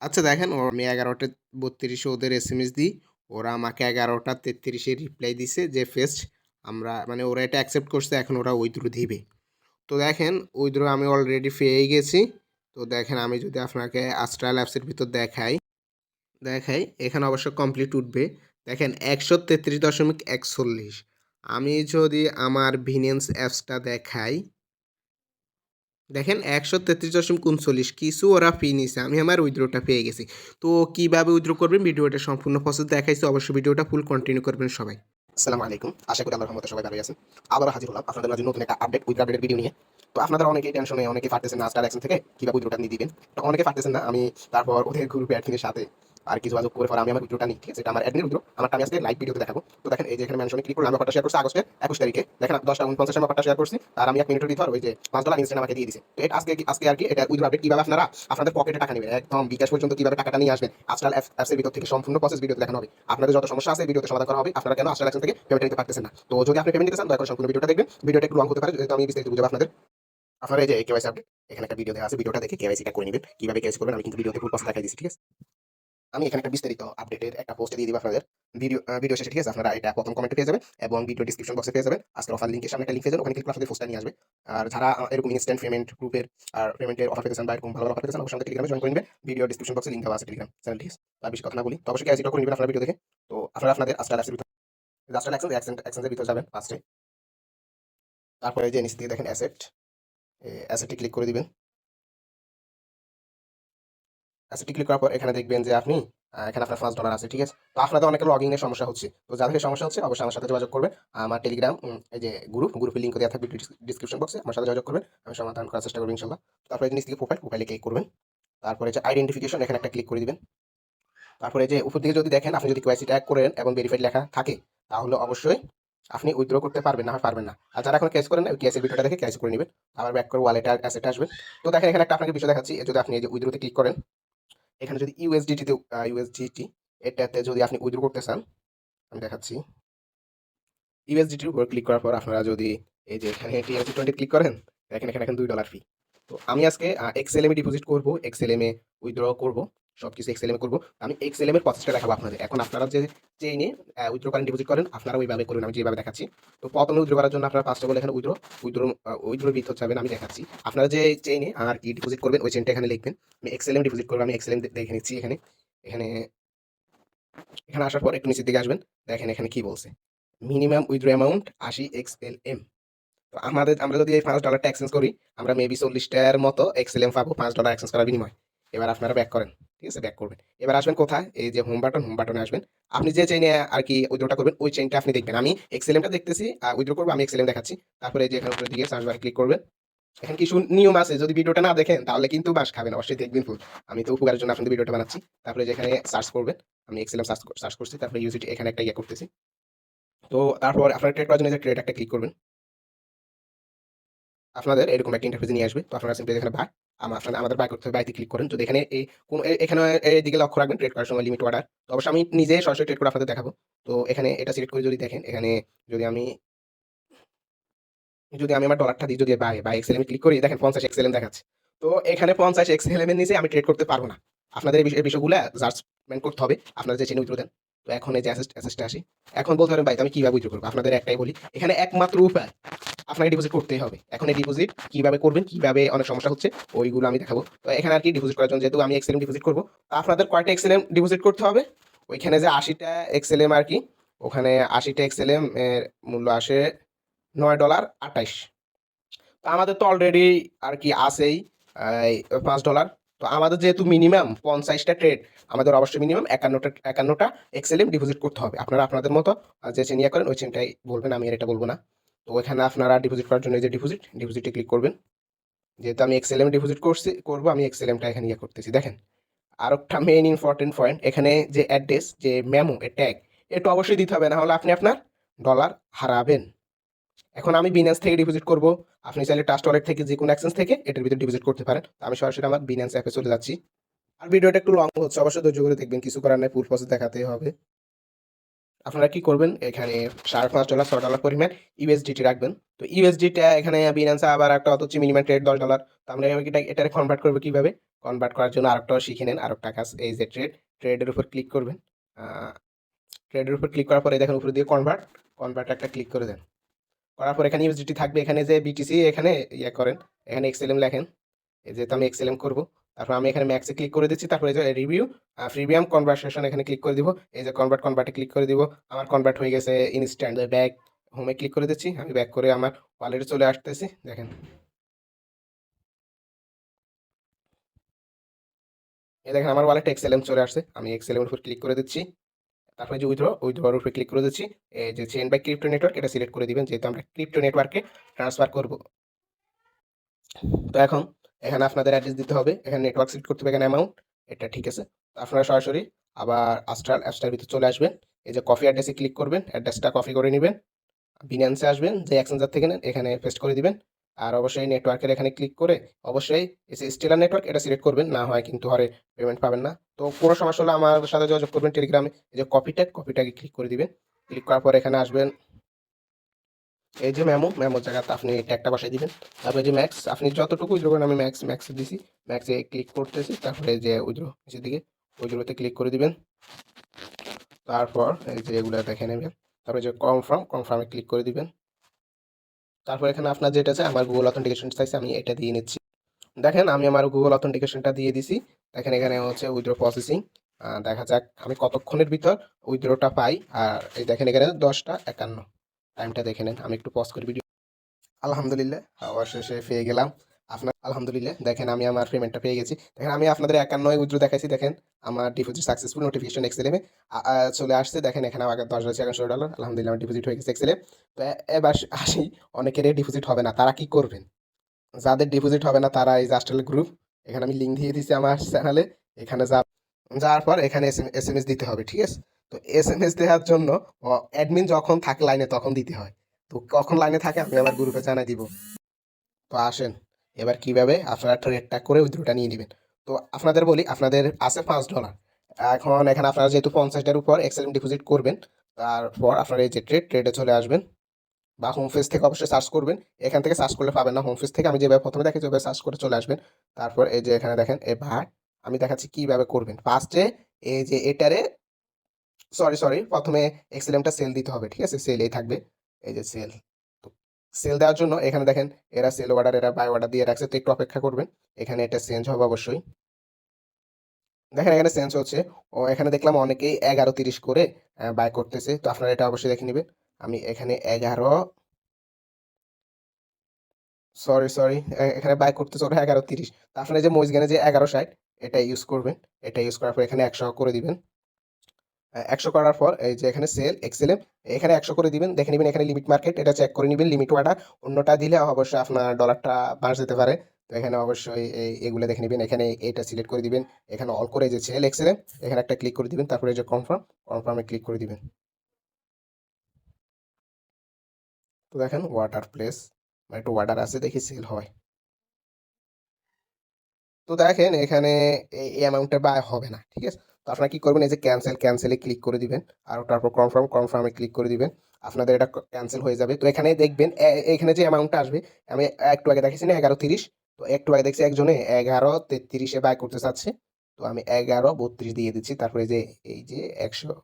আচ্ছা দেখেন আমি 11টা 32 ওদের এসএমএস দিই, ওরা আমাকে 11টা 33 রিপ্লাই দিছে যে ফেস্ট আমরা মানে ওরা এটা অ্যাকসেপ্ট করছে, এখন ওরা উইথড্র দিবে। তো দেখেন উইথড্র আমি অলরেডি পেয়ে গেছি। তো দেখেন আমি যদি আপনাকে আস্ট্রাল অ্যাপসের ভিতর দেখাই এখানে অবশ্য কমপ্লিট উঠবে। দেখেন 133.41। আমি যদি আমার ভিনেন্স অ্যাপসটা দেখাই, দেখেন 133.39 কিছু ওরা ফি নিছে, আমি আমার উইথড্রটা পেয়ে গেছি। তো কিভাবে উইথড্র করবেন ভিডিওটা সম্পূর্ণ প্রসেস দেখাইছি, অবশ্যই ভিডিওটা ফুল কন্টিনিউ করবেন সবাই। আসসালামু আলাইকুম, আশা করি আল্লাহর রহমতে সবাই ভালো আছেন। আবারও হাজির হলাম আপনাদের মাঝে নতুন একটা আপডেট উইথড্র আপডেটের ভিডিও নিয়ে। তো আপনারা অনেকেই টেনশনে অনেকে পারতেছেন না আস্টার অ্যাকশন থেকে কিভাবে উইথড্রটা নিয়ে দিবেন। তো অনেকে পারতেছেন না, আমি তারপর ওদের গ্রুপে অ্যাডমিনের সাথে আর কিছু যোগাযোগ করে পর আমি আমার উইথড্রটা নিই, ঠিক আছে? এটা আমার অ্যাডমিন উইথড্র, আমারটা আমি আজকে লাইভ ভিডিওতে দেখাবো। তো দেখেন এই যে এখানে মেনশনে ক্লিক করে আমি ব্যাপারটা শেয়ার করছি আগস্টের 21 তারিখে। দেখেন 10টা 49 ব্যাপারটা শেয়ার করছি, আর আমি 1 মিনিটের ভিতর ওই যে $5 ইনস্ট্যান্ট আমাকে দিয়ে দিছে। তো এটা আজকে আর কি এটা উইথড্র আপডেট কিভাবে আপনারা আপনাদের পকেটে টাকা নেবেন, একদম বিকাশ পর্যন্ত কিভাবে টাকাটা নিয়ে আসবেন আস্ট্রাল অ্যাপসের ভিতর থেকে সম্পূর্ণ প্রসেস ভিডিওতে দেখানো হবে। আপনাদের যত সমস্যা আছে ভিডিওতে সমাধান করা হবে, আপনারা কেন আস্ট্রাল অ্যাপস থেকে পেমেন্ট নিতে পারতেছেন না। তো যদি আপনি পেমেন্ট নিতে চান দয়া করে সম্পূর্ণ ভিডিওটা দেখবেন, ভিডিওটা একটু লং হতে পারে যেহেতু আমি বিস্তারিত বুঝাবো আপনাদের। আপনারা এই যে কেওয়াইসি আপডেট এখানে একটা ভিডিও দেওয়া আছে, ভিডিওটা দেখে কেওয়াইসিটা করে নেবেন। কিভাবে কেওয়াইসি করবেন আমি কিন্তু ভিডিওতে ফুল প্রসেস দেখাই দিয়েছি, ঠিক আছে? আমি এখানে একটা বিস্তারিত আপডেটের একটা পোস্ট দিয়ে দিব আপনাদের ভিডিও শেষে, ঠিক আছে? আপনারা এটা প্রথম কমেন্টে পেয়ে যাবেন এবং ভিডিও ডিসক্রিপশন বক্সে পেয়ে যাবেন। আজকের অফার লিংকের সামনে একটা লিংক পেয়ে যাবেন, ওখানে ক্লিক করে আপনাদের পোস্টটা নিয়ে আসবে। আর যারা এরকম ইনস্ট্যান্ট পেমেন্ট গ্রুপের আর পেমেন্টের অফার পেতে চান বা এরকম ভালো অফার পেতে চান, অবশ্যই আমাদের টেলিগ্রামে জয়েন করে নেবেন। ভিডিও ডিসক্রিপশন বক্সে লিংক দেওয়া আছে টেলিগ্রাম চ্যানেল, ঠিক আছে? আর বেশি কথা না বলি, তো অবশ্যই কেওয়াইসিটা করে নেবেন আপনারা ভিডিও দেখে। তো আপনারা আপনাদের আস্ট্রাল অ্যাপসের ভিতর আস্ট্রাল অ্যাকসেন্সের ভিতর যাবেন ফার্স্টে। তারপরে যে নিচ থেকে দেখেন অ্যাসেটে ক্লিক করে দিবেন। অ্যাসেটে ক্লিক করার পর এখানে দেখবেন যে আপনি এখানে আপনার $5 আছে, ঠিক আছে? তো আপনাদের অনেকের লগইন এর সমস্যা হচ্ছে, তো যাদের সমস্যা হচ্ছে অবশ্যই আমার সাথে যোগাযোগ করবেন। আমার টেলিগ্রাম এই যে গ্রুপের লিংক দেওয়া থাকবে ডিসক্রিপশন বক্সে, আমার সাথে যোগাযোগ করবেন, আমি সমাধান করার চেষ্টা করবো ইনশাল্লাহ। তারপরে জিনিস থেকে প্রোফাইলে ক্লিক করবেন। তারপরে যে আইডেন্টিফিকেশন এখানে একটা ক্লিক করে দিবেন। তারপরে যে উপর দিকে যদি দেখেন আপনি যদি কেওয়াইসি ট্যাগ করেন এবং ভেরিফাইড লেখা থাকে তাহলে অবশ্যই আপনি উইথড্র করতে পারবেন, না হয় পারবেন না। আর যারা এখন ক্যাশ করেন না ওই ক্যাশের ভিডিওটা দেখে ক্যাশ করে নেবেন। আবার ব্যাক করে ওয়ালেট আর অ্যাসেট আসবেন। তো দেখেন এখানে একটা আপনাকে বিষয় দেখাচ্ছি, যদি আপনি এই যে উইথড্রতে ক্লিক করেন, এখানে যদি ইউএসডিটি এটাতে যদি আপনি উইথড্র করতে চান, আমি দেখাচ্ছি। ইউএসডিটির উপর ক্লিক করার পর আপনারা যদি এই যে এখানে TRC20 ক্লিক করেন, দেখেন এখানে এখন $2 ফি। তো আমি আজকে এক্সএলএম এ ডিপোজিট করব, এক্সএলএম এ উইথড্র করব, সবকিছু এক্সএলএম এ করব। আমি এক্সএলএম এর প্রসেসটা দেখাবো আপনাদের। এখন আপনারা যে চেইনে উইথড্র করেন ডিপোজিট করেন আপনারা ওইভাবে করুন, আমি যেভাবে দেখাচ্ছি। তো প্রথমে উইথড্র করার জন্য আপনারা ফার্স্ট অফ অল এখানে উইথড্র ভিতর যাবেন, আমি দেখাচ্ছি। আপনারা যে চেইনে আর কি ডিপোজিট করবেন ওই চেইনটা এখানে লিখবেন। আমি এক্সএলএম ডিপোজিট করব, আমি এক্সএলএম দেখে নিচ্ছি। এখানে এখানে এখানে আসার পর একটু নিচের দিকে আসবেন। দেখেন এখানে কি বলছে, মিনিমাম উইথড্র অ্যামাউন্ট 80 XLM। তো আমরা যদি এই $5টা এক্সচেঞ্জ করি, আমরা মেবি 40টার মতো XLM পাবো $5 এক্সচেঞ্জ করার বিনিময়। এবার আপনারা ব্যাক করেন, ঠিক আছে? ব্যাক করবেন, এবার আসবেন কোথায়, এই যে হোম বাটনে আসবেন। আপনি যে চেইনে আর কি উইথড্রটা করবেন ওই চেইনটা আপনি দেখবেন। আমি XLMটা দেখতেছি, উইথড্র করবো, আমি XLM দেখাচ্ছি। তারপরে এই যে এখানে উপরের দিকে সার্চ বারে ক্লিক করবেন। এখানে কিছু নিয়ম আছে, যদি ভিডিওটা না দেখেন তাহলে কিন্তু বাস খাবেন, অবশ্যই দেখবেন ফুল। আমি তো উপকারের জন্য আপনাদের ভিডিওটা বানাচ্ছি। তারপরে যেখানে সার্চ করবেন, আমি XLM সার্চ করছি, তারপরে ইউজিটি এখানে একটা করতেছি। তো তারপর আপনারা ট্রেড করার জন্য যে ট্রেড একটা ক্লিক করবেন, আপনাদের এরকম একটা ইন্টারফেসে নিয়ে আসবে। তো আপনারা সিম্পলি এখানে বাই, আমাদের বাই করতে হবে, বাইতে ক্লিক করেন। যদি এখানে এই কোন এখানে এইদিকে লক্ষ্য রাখবেন ট্রেড করার সময় লিমিট অর্ডার। তো অবশ্যই আমি নিজে সরাসরি ট্রেড করে আপনাদের দেখাবো। তো এখানে এটা সিলেক্ট করে যদি দেখেন, এখানে যদি আমি আমার ডলারটা দিই, যদি বাই এক্সএলএম ক্লিক করি, দেখেন 50 এক্সএলএম দেখাচ্ছে। তো এখানে 50 এক্সএলএম এর নিচে আমি ট্রেড করতে পারবো না। আপনাদের এই বিষয়গুলো জাজমেন্ট করতে হবে, আপনারা যে চেনে উইথড্র দেন। তো এখন এই যে অ্যাসেসটা আসি, এখন বলতে পারেন ভাই আমি কিভাবে উইথড্র করবো, আপনাদের একটাই বলি, এখানে একমাত্র উপায় আপনাকে ডিপোজিট করতেই হবে। এখন এই ডিপোজিট কিভাবে করবেন, কিভাবে অনেক সমস্যা হচ্ছে ওইগুলো আমি দেখাবো। তো এখানে আর কি ডিপোজিট করার জন্য যেহেতু আমি এক্সএলএম ডিপোজিট করবো, তো আপনাদের কয়টা এক্সএলএম ডিপোজিট করতে হবে, ওইখানে যে 80টা এক্সএলএম আর কি, ওখানে 80টা এক্সএলএম এর মূল্য আসে $9.28। তো আমাদের তো অলরেডি আর কি আছেই এই $5। তো আমাদের যেহেতু মিনিমাম 50টা ট্রেড, আমাদের অবশ্যই মিনিমাম একান্নটা এক্সএলএম ডিপোজিট করতে হবে। আপনারা আপনাদের মতো যে চেনিয়া করেন ওই চেনটাই বলবেন, আমি আর এটা বলবো না। তো ওইখানে আপনারা ডিপোজিট করার জন্য এই যে ডিপোজিটে ক্লিক করবেন। যেহেতু আমি এক্সএলএম ডিপোজিট করবো, আমি এক্সএলএমটা এখানে করতেছি। দেখেন আর একটা মেইন ইম্পর্টেন্ট পয়েন্ট, এখানে যে অ্যাড্রেস যে মেমো এ ট্যাগ, এটা অবশ্যই দিতে হবে, না হলে আপনি আপনার ডলার হারাবেন। এখন আমি বিন্যান্স থেকে ডিপোজিট করব, আপনি চাইলে ট্রাস্ট ওয়ালেট থেকে যে কোনো এক্সচেঞ্জ থেকে এটার ভিতরে ডিপোজিট করতে পারেন। তো আমি সরাসরি আমার বিন্যান্স অ্যাপে চলে যাচ্ছি। আর ভিডিওটা একটু লং হচ্ছে, অবশ্যই ধৈর্য করে দেখবেন, কিছু করার নাই, ফুল প্রসেস দেখাতে হবে। আপনারা কি করবেন, এখানে $5.5 $6 পরিমাণ ইউএসডিটি রাখবেন। তো ইউএসডিটা এখানে বিনান্সে আবার একটা অত হচ্ছে মিনিমাম ট্রেড $10। তো আমরা এটারে কনভার্ট করবো কিভাবে? কনভার্ট করার জন্য আরেকটাও শিখে নেন, আরেকটা কাজ, এই যে ট্রেডের উপর ক্লিক করবেন। ট্রেডের উপর ক্লিক করার পরে দেখেন উপরে দিয়ে কনভার্ট একটা ক্লিক করে দেন। করার পর এখানে ইউএসডিটি থাকবে, এখানে যে বিটিসি এখানে ইয়ে করেন, এখানে এক্সএলএম লেখেন। যেহেতু আমি এক্সএলএম করবো, তারপর আমি এখানে ম্যাক্সে ক্লিক করে দিচ্ছি। তারপরে যে রিভিউ প্রিমিয়াম কনভার্সেশন এখানে ক্লিক করে দিব। এই যে কনভার্টে ক্লিক করে দিব। আমার কনভার্ট হয়ে গেছে ইনস্ট্যান্ট। ব্যাক হোমে ক্লিক করে দিচ্ছি, আমি ব্যাক করে আমার ওয়ালেটে চলে আসতেছি। দেখেন এই দেখেন আমার ওয়ালেটে এক্সএলএম চলে আসছে। আমি এক্সএলএম এর উপর ক্লিক করে দিচ্ছি। তারপরে যে উইথড্রর উপরে ক্লিক করে দিচ্ছি। এই যে চেইন বাই ক্রিপ্টো নেটওয়ার্ক এটা সিলেক্ট করে দিবেন, যেহেতু আমরা ক্রিপ্টো নেটওয়ার্কে ট্রান্সফার করব। তো এখন এখানে আপনাদের অ্যাড্রেস দিতে হবে, এখানে নেটওয়ার্ক সিলেক্ট করতে হবে, এখানে অ্যামাউন্ট এটা ঠিক আছে। তো আপনারা সরাসরি আবার অ্যাপসটার ভিতরে চলে আসবেন। এই যে কপি অ্যাড্রেসে ক্লিক করবেন, অ্যাড্রেসটা কপি করে নেবেন। বিনান্সে আসবেন, যে এক্সচেঞ্জার থেকে নেন এখানে পেস্ট করে দিবেন। আর অবশ্যই নেটওয়ার্কের এখানে ক্লিক করে অবশ্যই এই যে স্টেলার নেটওয়ার্ক এটা সিলেক্ট করবেন, না হয় কিন্তু হরে পেমেন্ট পাবেন না। তো কোনো সমস্যা হলে আমার সাথে যোগাযোগ করবেন টেলিগ্রামে। এই যে কপিটাকে ক্লিক করে দিবেন। ক্লিক করার পর এখানে আসবেন, এই যে মেমোর জায়গাতে আপনি ট্যাগটা বসাই দিবেন। তারপরে যে ম্যাক্স আপনি যতটুকু উইথড্র করেন, আমি ম্যাক্সে দিছি, ম্যাক্সে ক্লিক করতেছি। তারপরে যে উইথড্র নিচের দিকে উইথড্রতে ক্লিক করে দিবেন। তারপর এই যে এগুলো দেখে নেবেন। তারপরে যে কনফার্মে ক্লিক করে দিবেন। তারপর এখানে আপনার যেটা আছে, আমার গুগল অথেন্টিকেশন চাইছে, আমি এটা দিয়ে নিচ্ছি। দেখেন আমি আমার গুগল অথেন্টিকেশনটা দিয়ে দিছি। দেখেন এখানে হচ্ছে উইথড্র প্রসেসিং। দেখা যাক আমি কতক্ষণের ভিতর উইথড্রটা পাই। আর এই দেখেন এখানে 10টা 51 টাইমটা দেখে নেন। আমি একটু পজ করি ভিডিও। আলহামদুলিল্লাহ অবশেষে পেয়ে গেলাম। আলহামদুলিল্লাহ দেখেন আমি আমার পেমেন্টটা পেয়ে গেছি। দেখেন আমি আপনাদের 51 উইথড্র দেখাইছি। দেখেন আমার ডিপোজিট সাকসেসফুল নোটিফিকেশন এক্সেলেমে চলে আসছে। দেখেন এখানে আমার 10,1100 ডলার আলহামদুলিল্লাহ আমার ডিপোজিট হয়ে গেছে এক্সেলে। তো এবার আসি, অনেকেরই ডিপোজিট হবে না, তারা কি করবেন? যাদের ডিপোজিট হবে না তারা এই যে আস্ট্রাল গ্রুপ, এখানে আমি লিঙ্ক দিয়ে দিচ্ছি আমার চ্যানেলে। এখানে যাওয়ার পর এখানে এস এম এস দিতে হবে, ঠিক আছে? তো এস এম এস দেওয়ার জন্য অ্যাডমিন যখন থাকে লাইনে তখন দিতে হয়। তো কখন লাইনে থাকে আমি আমার গ্রুপে জানাই দিব। তো আসেন এবার কিভাবে আপনারা ট্রেডটা করে উইথড্রটা নিয়ে নেবেন। তো আপনাদের বলি, আপনাদের আছে $5। এখন এখানে আপনারা যেহেতু 50টার উপর এক্সেলেন্ট ডিপোজিট করবেন, তারপর আপনারা এই যে ট্রেডে চলে আসবেন, বা হোম পেজ থেকে অবশ্যই সার্চ করবেন। এখান থেকে সার্চ করলে পাবেন না, হোম পেজ থেকে আমি যেভাবে প্রথমে দেখেছি ওইভাবে সার্চ করে চলে আসবেন। তারপর এই যে এখানে দেখেন এই ভাই, আমি দেখাচ্ছি কিভাবে করবেন। ফার্স্টে এই যে এটারে সরি প্রথমে এক্সেলেমটা সেল দিতে হবে, ঠিক আছে? সেল এই থাকবে, এই যে সেল। তো সেল দেওয়ার জন্য এখানে দেখেন এরা সেল অর্ডার, এরা বাই অর্ডার দিয়ে রাখছে, তো একটু অপেক্ষা করবেন। এখানে এটা চেঞ্জ হবে অবশ্যই। দেখেন এখানে চেঞ্জ হচ্ছে। ও এখানে দেখলাম অনেকেই 11:30 করে বাই করতেছে, তো আপনারা এটা অবশ্যই দেখে নেবেন। আমি এখানে 11, সরি এখানে বাই করতেছে ওরা 11:30। তো আপনার এই যে মইজগানে যে 11:60 এটা ইউজ করবেন। এটা ইউজ করার পর এখানে 100 করে দিবেন। 100 করার পর এই যে এখানে সেল এক্সেলেম, এখানে 100 করে দিবেন। দেখে নেবেন এখানে লিমিট মার্কেট, এটা চেক করে নেবেন লিমিট ওয়াটা। অন্যটা দিলে অবশ্যই আপনার ডলারটা বাড় যেতে পারে। তো এখানে অবশ্যই এগুলো দেখে নেবেন। এখানে এটা সিলেক্ট করে দিবেন, এখানে অল করে যে সেল এক্সেলেম এখানে একটা ক্লিক করে দিবেন। তারপরে এই যে কনফার্মে ক্লিক করে দিবেন। তো দেখেন ওয়াটার প্লেস, মানে একটু ওয়াটার আছে দেখি সেল হয়। তো দেখেন এখানে এই অ্যামাউন্টটা বাই হবে না, ঠিক আছে? তো আপনারা কি করবেন, এই যে ক্যান্সেলে ক্লিক করে দিবেন। আর তারপর কনফার্মে ক্লিক করে দিবেন। আপনাদের এটা ক্যান্সেল হয়ে যাবে। তো এখানে দেখবেন এখানে যে অ্যামাউন্টটা আসবে, আমি একটু আগে দেখেছি না 11:30, তো একটু আগে দেখছি একজনে 11:33-এ বাই করতে চাচ্ছে। তো আমি 11:32 দিয়ে দিচ্ছি। তারপরে এই যে 100,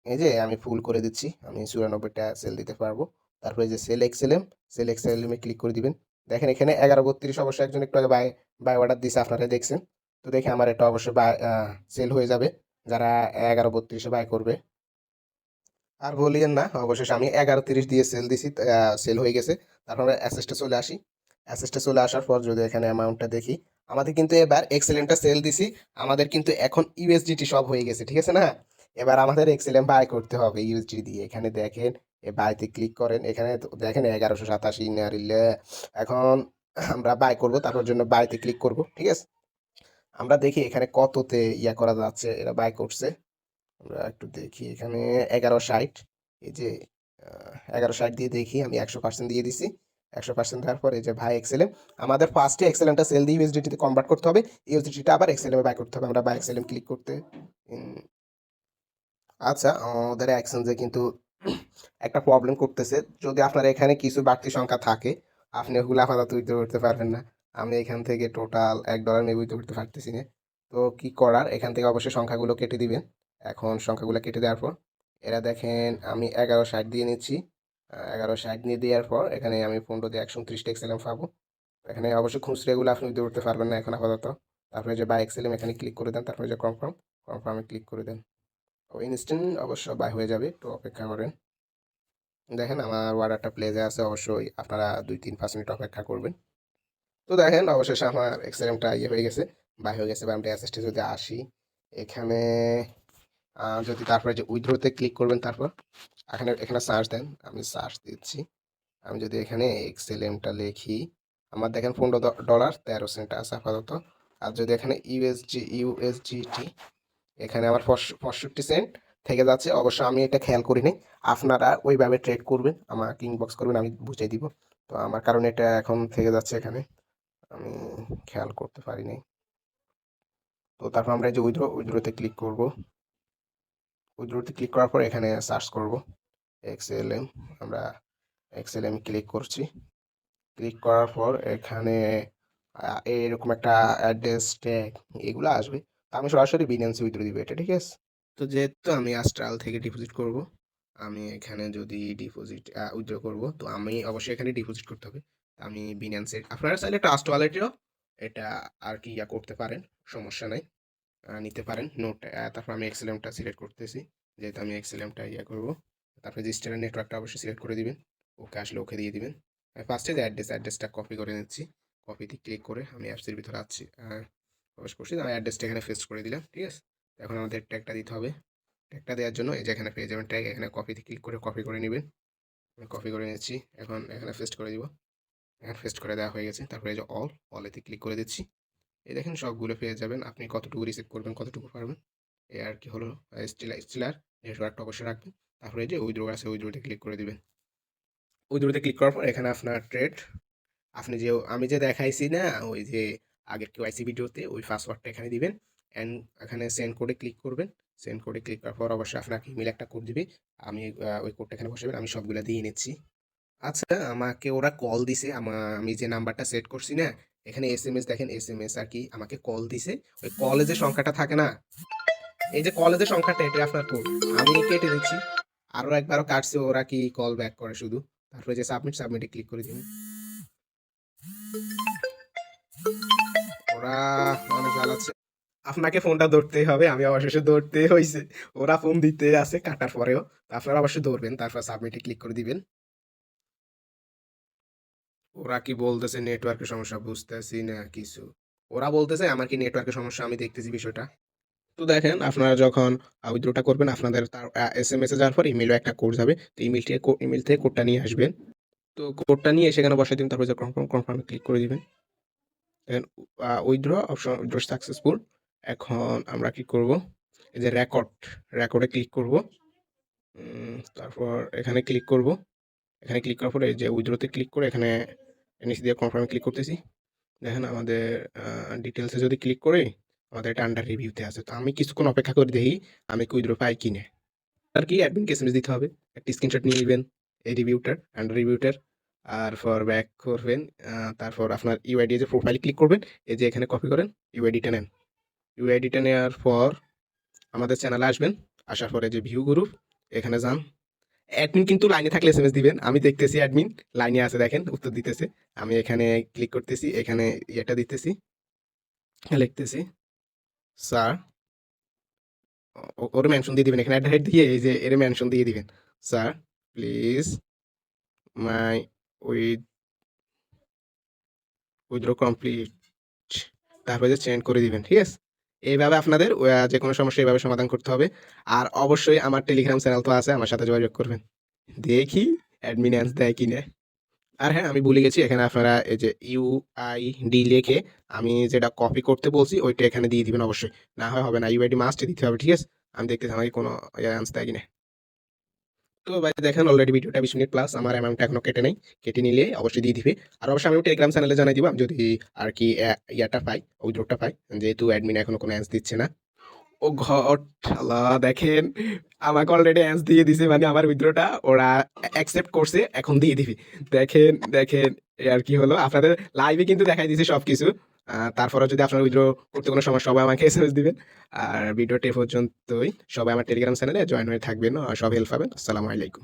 এই যে আমি ফুল করে দিচ্ছি, আমি 94টা সেল দিতে পারবো। তারপরে যে সেল এক্সেলেমে ক্লিক করে দিবেন। দেখেন এখানে 11:32 অবশ্যই একজন একটু আগে বাই বাই অর্ডার দিছে, আপনারা দেখছেন। তো দেখে আমার এটা অবশ্যই বাই সেল হয়ে যাবে, যারা 11:32-এ বাই করবে। আর বলিয়েন না, অবশেষে আমি 11:30 দিয়ে সেল দিছি, সেল হয়ে গেছে। তারপর আমরা অ্যাসেসটা চলে আসার পর যদি এখানে অ্যামাউন্টটা দেখি, আমাদের কিন্তু এবার এক্সেলেন্টটা সেল দিছি, আমাদের কিন্তু এখন ইউএসডিটি সব হয়ে গেছে, ঠিক আছে না? এবার আমাদের এক্সেলেন্ট বাই করতে হবে ইউএসডি দিয়ে। এখানে দেখেন এ বাইতে ক্লিক করেন, এখানে তো দেখেন 1187 নারিলে। এখন আমরা বাই করব, তারপর জন্য বাইতে ক্লিক করব, ঠিক আছে? আমরা দেখি এখানে কততে ইয়া করা যাচ্ছে, এরা বাই করছে। আমরা একটু দেখি এখানে 1160, এই যে 1160 দিয়ে দেখি, আমি 100% দিয়ে দিছি। 100% দেওয়ার পর এই যে ভাই এক্সেলেম, আমাদের ফার্স্টে এক্সেলেমটা সেল দিয়ে ইউএসডিটিতে কনভার্ট করতে হবে, ইউএসডিটিটা আবার এক্সেলেমে বাই করতে হবে। আমরা বাই এক্সেলেম ক্লিক করতে আচ্ছা, আমাদের এক্সচেঞ্জে কিন্তু একটা প্রবলেম করতেছে। যদি আপনার এখানে কিছু বাড়তি সংখ্যা থাকে, আপনি ওগুলো আপাতত উইথড্র করতে পারবেন না। আমি এখান থেকে টোটাল $1 নিয়ে উইথড্র করতে পারতেছি না। তো কি করার, এখান থেকে অবশ্যই সংখ্যাগুলো কেটে দিবেন। এখন সংখ্যাগুলো কেটে দেওয়ার পর এরা দেখেন আমি 1160 দিয়ে নিচ্ছি। 1160 নিয়ে দেওয়ার পর এখানে আমি 15 দিয়ে 129 এক্সেলেম পাবো। এখানে অবশ্যই খুচরোগুলো আপনি উইথড্র করতে পারবেন না এখন আপাতত। তারপরে যে বাই এক্সেলেম এখানে ক্লিক করে দেন, তারপরে যে কনফার্মে ক্লিক করে দেন। ও ইনস্ট্যান্ট অবশ্য বাই হয়ে যাবে, একটু অপেক্ষা করেন। দেখেন আমার অর্ডারটা প্লেসে আছে, অবশ্যই আপনারা 2-3-5 মিনিট অপেক্ষা করবেন। তো দেখেন অবশেষে আমার এক্সএলএমটা ইয়ে হয়ে গেছে, বাই হয়ে গেছে। বা আমরা অ্যাসেস্টে যদি আসি এখানে, যদি তারপরে যে উইথড্রোতে ক্লিক করবেন, তারপর এখানে এখানে সার্চ দেন, আমি সার্চ দিচ্ছি। আমি যদি এখানে এক্সএলএমটা লিখি, আমার দেখেন $15.13 আছে আপাতত। আর যদি এখানে ইউএসজিটি, এখানে আমার 65 সেন্ট থেকে যাচ্ছে। অবশ্য আমি এটা খেয়াল করিনি, আপনারা ওইভাবে ট্রেড করবেন, আমাকে ইনবক্স করবেন, আমি বুঝিয়ে দিব। তো আমার কারণে এটা এখন থেকে যাচ্ছে এখানে, আমি খেয়াল করতে পারিনি। তো তারপর আমরা এই যে উইথড্রোতে ক্লিক করব। উইথড্রোতে ক্লিক করার পর এখানে সার্চ করব এক্সএলএম। আমরা এক্সএলএম ক্লিক করছি। ক্লিক করার পর এখানে এরকম একটা অ্যাড্রেস ট্যাগ এগুলো আসবে। তো আমি সরাসরি বিনান্সে উইথড্রো দিব এটা, ঠিক আছে? তো যেহেতু আমি অ্যাস্ট্রাল থেকে ডিপোজিট করব, আমি এখানে যদি ডিপোজিট উইথড্র করব, তো আমি অবশ্যই এখানে ডিপোজিট করতে হবে। আমি বিনান্সের, আপনারা চাইলে ট্রাস্ট ওয়ালেটেও এটা আর কি ইয়া করতে পারেন, সমস্যা নাই, নিতে পারেন নোট। তারপর আমি এক্সেলেমটা সিলেক্ট করতেছি, যেহেতু আমি এক্সেলেমটা ইয়া করব। তারপরে রেজিস্টারের নেটওয়ার্কটা অবশ্যই সিলেক্ট করে দিবেন, ওকে আসলে ওকে দিয়ে দিবেন। ফার্স্টে যে অ্যাড্রেসটা কপি করে নিচ্ছি, কপিতে ক্লিক করে আমি অ্যাপসের ভিতরে আছি, প্রবেশ করছি। আমি অ্যাড্রেসটা এখানে পেস্ট করে দিলাম, ঠিক আছে? এখন আমাদের ট্যাগটা দিতে হবে। ট্যাগটা দেওয়ার জন্য এই যে এখানে পেয়ে যাবেন ট্যাগ, এখানে কপিতে ক্লিক করে কপি করে নেবেন। আমি কপি করে নিচ্ছি, এখন এখানে পেস্ট করে দিব। এখানে পেস্ট করে দেওয়া হয়ে গেছে। তারপরে এই যে অলেতে ক্লিক করে দিচ্ছি। এই দেখেন সবগুলো পেয়ে যাবেন, আপনি কতটুকু রিসিভ করবেন, কতটুকু পারবেন, এই আর কি হলো। স্টিলার নেটওয়ার্কটা অবশ্যই রাখবেন। তারপরে এই যে উইথড্র আছে, উইথড্রোতে ক্লিক করে দিবেন। উইথড্রোতে ক্লিক করার পর এখানে আপনার ট্রেড, আপনি যে আমি যে দেখাইছি না ওই যে আগের কেওয়াইসি ভিডিওতে, ওই পাসওয়ার্ডটা এখানে দিবেন। অ্যান্ড এখানে সেন্ড কোডে ক্লিক করবেন। সেন্ড কোডে ক্লিক করার পর অবশ্যই আপনাকে ইমেল একটা কোড দিবে, আমি ওই কোডটা এখানে বসাবেন। আমি সবগুলো দিয়ে নিচ্ছি। আচ্ছা, আমাকে ওরা কল দিছে, আমি যে নাম্বারটা সেট করছি না, এখানে এসএমএস দেখেন, এসএমএস আর কি আমাকে কল দিছে। ওই কলে যে সংখ্যাটা থাকে না, এই যে কলে যে সংখ্যাটা, এটা আপনার কোড। আমি কেটে দিচ্ছি, আরো একবারও কাটছে, ওরা কি কল ব্যাক করে শুধু। তারপরে যে সাবমিটে ক্লিক করে দিন। ওরা অনেক জ্বালাচ্ছে, আপনাকে ফোনটা ধরতেই হবে, আমি অবশেষে ধরতে হয়েছে। ওরা ফোন দিতে আছে কাটার পরেও, তো আপনারা অবশ্যই ধরবেন, তারপর সাবমিটে ক্লিক করে দিবেন। ওরা কি বলতেছে নেটওয়ার্কের সমস্যা, বুঝতেছি না কিছু। ওরা বলতেছে আমার কি নেটওয়ার্কের সমস্যা, আমি দেখতেছি বিষয়টা। তো দেখেন আপনারা যখন উইথড্রটা করবেন, আপনাদের তার এসএমএস এ যাওয়ার পর ইমেলও একটা কোড যাবে। তো ইমেল থেকে কোডটা নিয়ে আসবেন। তো কোডটা নিয়ে সেখানে বসাই দিন, তারপর যে কনফার্মে ক্লিক করে দিবেন। দেখেন উইথড্র অপশন, উইথড্র সাকসেসফুল। এখন আমরা কি করব, এই যে রেকর্ডে ক্লিক করব। তারপর এখানে ক্লিক করব। এখানে ক্লিক করার পরে এই যে উইথড্রতে ক্লিক করে এখানে নিচে দিয়ে কনফার্মে ক্লিক করতেছি। দেখেন আমাদের ডিটেলসে যদি ক্লিক করি, আমাদের এটা আন্ডার রিভিউতে আছে। তো আমি কিছুক্ষণ অপেক্ষা করে দেখি আমি কি উইথড্র পাই কিনে। আর কি অ্যাডমিনকে এসএমএস দিতে হবে, একটা স্ক্রিনশট নিয়ে নেবেন এই রিভিউটার, আন্ডার রিভিউটার। আর ফর ব্যাক করবেন, তারপর আপনার ইউআইডি যে প্রোফাইলে ক্লিক করবেন, এই যে এখানে কপি করেন, ইউআইডিটা নেন। ইউআইডিটা নেওয়ার পর আমাদের চ্যানেলে আসবেন। আসার পরে যে ভিউ গ্রুপ, এখানে যান। অ্যাডমিন কিন্তু লাইনে থাকলে এসএমএস দিবেন, আমি দেখতেছি অ্যাডমিন লাইনে আছে, দেখেন উত্তর দিতেছে। আমি এখানে ক্লিক করতেছি, এখানে ইয়েটা দিতেছি, লিখতেছি স্যার, ওর মেনশন দিয়ে দিবেন, এখানে অ্যাট দিয়ে এই যে এর মেনশন দিয়ে দিবেন, sir please my with withdraw complete. তারপরে যে চেঞ্জ করে দিবেন, ঠিক আছে? এইভাবে আপনাদের যে কোনো সমস্যা এইভাবে সমাধান করতে হবে। আর অবশ্যই আমার টেলিগ্রাম চ্যানেল তো আছে, আমার সাথে যোগাযোগ করবেন। দেখি অ্যাডমিন অ্যান্স দেয় কিনা। আর হ্যাঁ, আমি ভুলে গেছি, এখানে আপনারা এই যে ইউআইডি লিখে আমি যেটা কপি করতে বলছি ওইটা এখানে দিয়ে দিবেন অবশ্যই, না হয় হবে না, ইউআইডি মাস্ট দিতে হবে, ঠিক আছে? আমি দেখতেছি আমাকে কোনো অ্যান্স দেয় কিনা। তো ভাই দেখেন অলরেডি ভিডিওটা 20 মিনিট প্লাস, আমার অ্যামাউন্ট এখনো কেটে নেই, কেটে নিলে অবশ্যই দিয়ে দিবে। আর অবশ্যই আমি টেলিগ্রাম চ্যানেলে জানাই দিব, আমি যদি আর কি ইয়াটা পাই, উইথড্রটা পাই, যেহেতু অ্যাডমিন এখনো কোনো অ্যান্স দিচ্ছে না। ও ঘট! আল্লাহ দেখেন আমাকে অলরেডি অ্যান্স দিয়ে দিছে, মানে আমার উইথড্রটা ওরা অ্যাকসেপ্ট করছে, এখন দিয়ে দিবি। দেখেন এ আর কি হলো, আপনাদের লাইভে কিন্তু দেখাই দিয়েছি সবকিছু। তারপরে যদি আপনার উইথড্র করতে কোনো সমস্যা হবে আমাকে এসএমএস দিবেন। আর ভিডিওটি এ পর্যন্তই। সবাই আমার টেলিগ্রাম চ্যানেলে জয়েন হয়ে থাকবেন, সব হেল্প পাবেন। আসসালামু আলাইকুম।